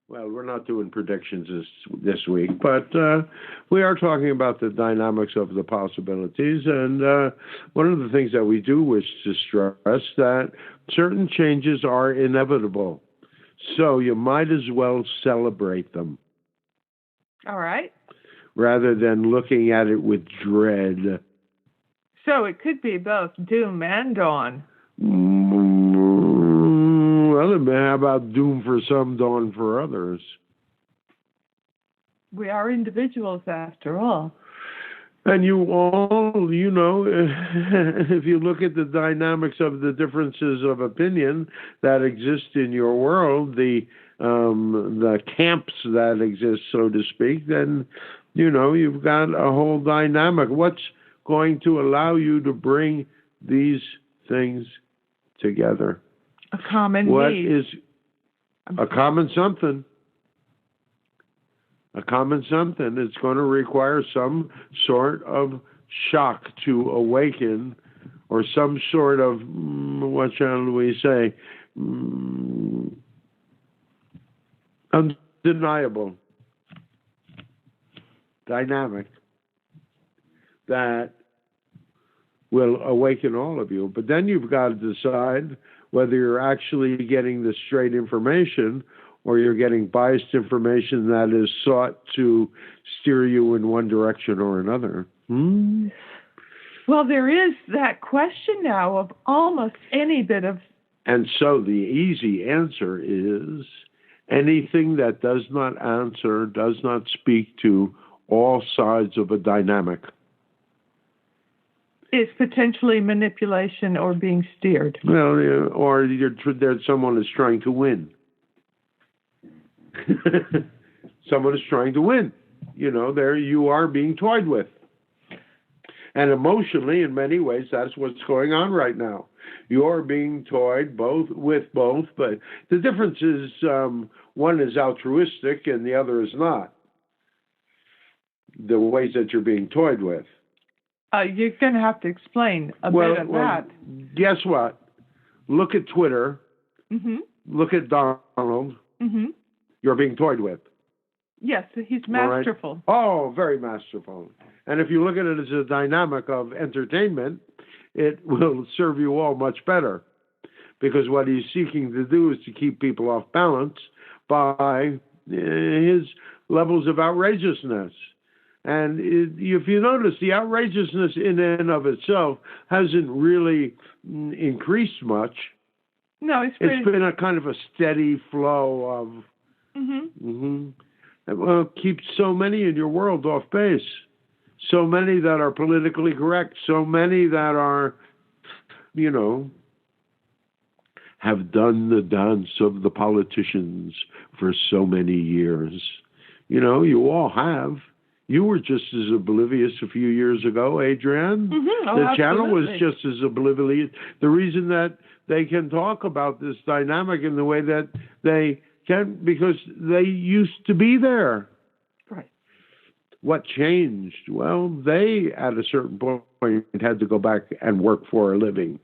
Well, we're not doing predictions this week, but we are talking about the dynamics of the possibilities. And one of the things that we do wish to stress that certain changes are inevitable. So you might as well celebrate them. All right. Rather than looking at it with dread. So it could be both doom and dawn. Well, how about doom for some, dawn for others? We are individuals after all. And you all, if you look at the dynamics of the differences of opinion that exist in your world, the camps that exist, so to speak, then, you've got a whole dynamic. What's going to allow you to bring these things together? A common need. What is a common something? A common something. It's going to require some sort of shock to awaken, or some sort of, what shall we say, undeniable dynamic that will awaken all of you. But then you've got to decide whether you're actually getting the straight information or you're getting biased information that is sought to steer you in one direction or another. Well, there is that question now of almost any bit of... And so the easy answer is anything that does not answer, does not speak to all sides of a dynamic. Is potentially manipulation or being steered. Well, or there's someone is trying to win. Someone is trying to win. There you are being toyed with. And emotionally, in many ways, that's what's going on right now. You're being toyed with both, but the difference is one is altruistic and the other is not. The ways that you're being toyed with. You're going to have to explain a bit of that. Guess what? Look at Twitter. Mm-hmm. Look at Donald. Mm-hmm. You're being toyed with. Yes, he's masterful. Right? Oh, very masterful. And if you look at it as a dynamic of entertainment, it will serve you all much better. Because what he's seeking to do is to keep people off balance by his levels of outrageousness. And if you notice, the outrageousness in and of itself hasn't really increased much. No, it's been a kind of a steady flow of... Well, keep so many in your world off base. So many that are politically correct. So many that are, have done the dance of the politicians for so many years. You all have. You were just as oblivious a few years ago, Adrienne. The channel was just as oblivious. The reason that they can talk about this dynamic in the way that they can, because they used to be there. Right. What changed? Well, they, at a certain point, had to go back and work for a living.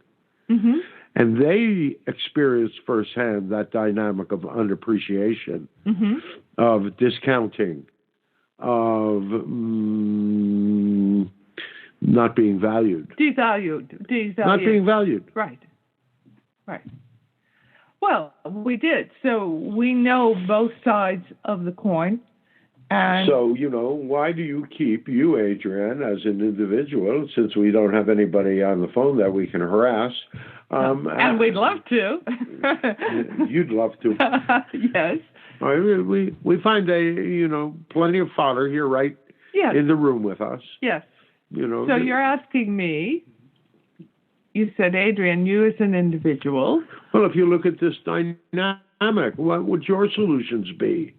Mm-hmm. And they experienced firsthand that dynamic of unappreciation, of discounting, of not being valued. Devalued. Not being valued. Right. Well, we did. So we know both sides of the coin. And so, why do you keep, Adrienne, as an individual, since we don't have anybody on the phone that we can harass? And we'd love to. You'd love to. Yes. We find plenty of fodder here in the room with us. Yes. So you're asking me, you said, Adrienne, you as an individual. Well, if you look at this dynamic, what would your solutions be?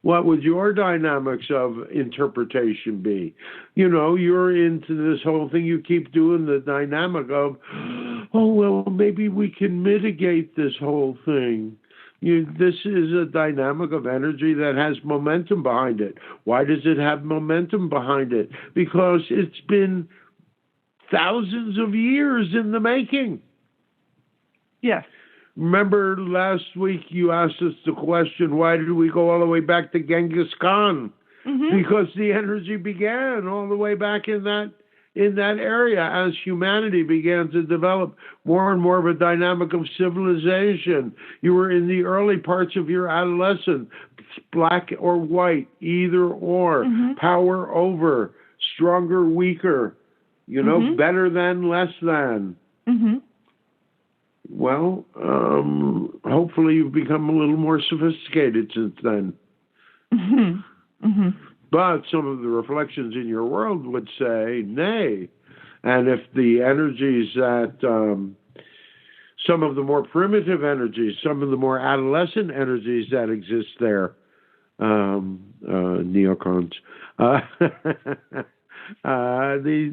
What would your dynamics of interpretation be? You're into this whole thing. You keep doing the dynamic of, maybe we can mitigate this whole thing. This is a dynamic of energy that has momentum behind it. Why does it have momentum behind it? Because it's been thousands of years in the making. Yes. Remember last week you asked us the question, why did we go all the way back to Genghis Khan? Mm-hmm. Because the energy began all the way back in that area as humanity began to develop more and more of a dynamic of civilization. You were in the early parts of your adolescence, black or white, either or, power over, stronger, weaker, better than, less than. Mm-hmm. Well, hopefully you've become a little more sophisticated since then. Mm-hmm. Mm-hmm. But some of the reflections in your world would say, nay. And if the energies that, some of the more primitive energies, some of the more adolescent energies that exist there, neocons,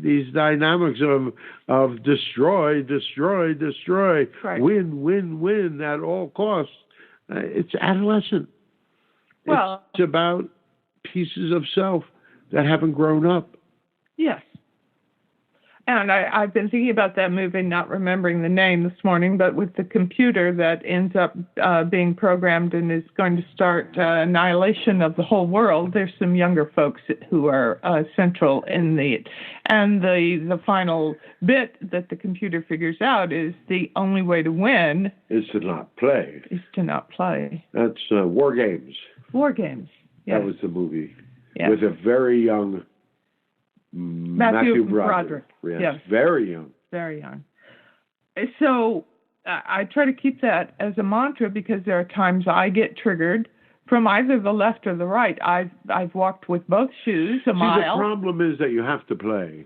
these dynamics of destroy, right. win at all costs, it's adolescent. Well, it's about pieces of self that haven't grown up. Yes. And I've been thinking about that movie, not remembering the name this morning, but with the computer that ends up being programmed and is going to start annihilation of the whole world. There's some younger folks who are central in the final bit that the computer figures out is the only way to win is to not play. That's War Games. War Games. Yes. That was the movie. Yes. With a very young Matthew Broderick. Yes. Very young. Very young. So I try to keep that as a mantra because there are times I get triggered from either the left or the right. I've walked with both shoes a mile. The problem is that you have to play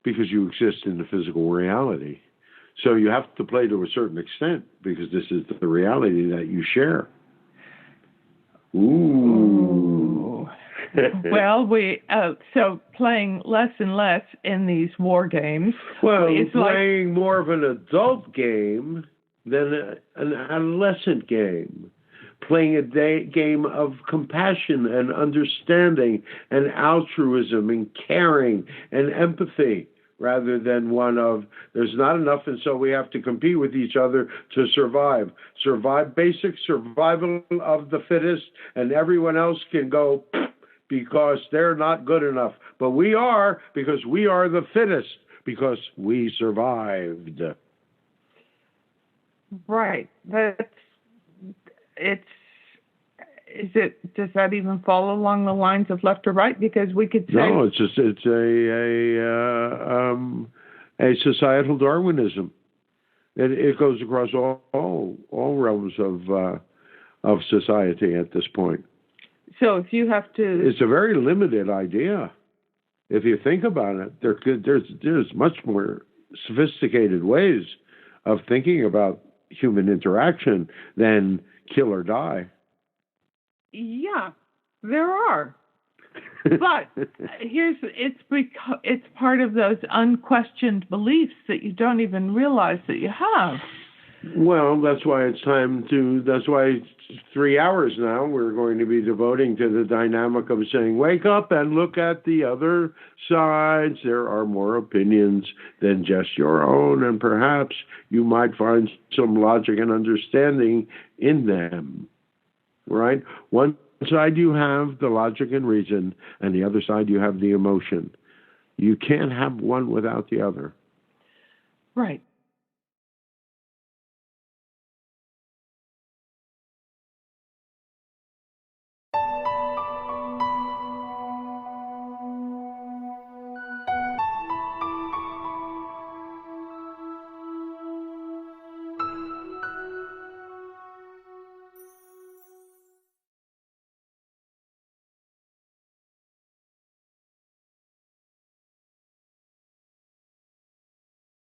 because you exist in the physical reality. So you have to play to a certain extent because this is the reality that you share. Ooh. Well, so playing less and less in these war games. Well, it's playing more of an adult game than an adolescent game. Playing a game of compassion and understanding and altruism and caring and empathy, rather than one of there's not enough and so we have to compete with each other to survive. Basic survival of the fittest, and everyone else can go because they're not good enough. But we are, because we are the fittest, because we survived. Right. Does that even fall along the lines of left or right? Because we could say no. It's a societal Darwinism. It goes across all realms of society at this point. So if you have to, it's a very limited idea. If you think about it, there's much more sophisticated ways of thinking about human interaction than kill or die. Yeah, there are. But it's part of those unquestioned beliefs that you don't even realize that you have. Well, that's why 3 hours now we're going to be devoting to the dynamic of saying, wake up and look at the other sides. There are more opinions than just your own, and perhaps you might find some logic and understanding in them. Right? One side you have the logic and reason, and the other side you have the emotion. You can't have one without the other. Right.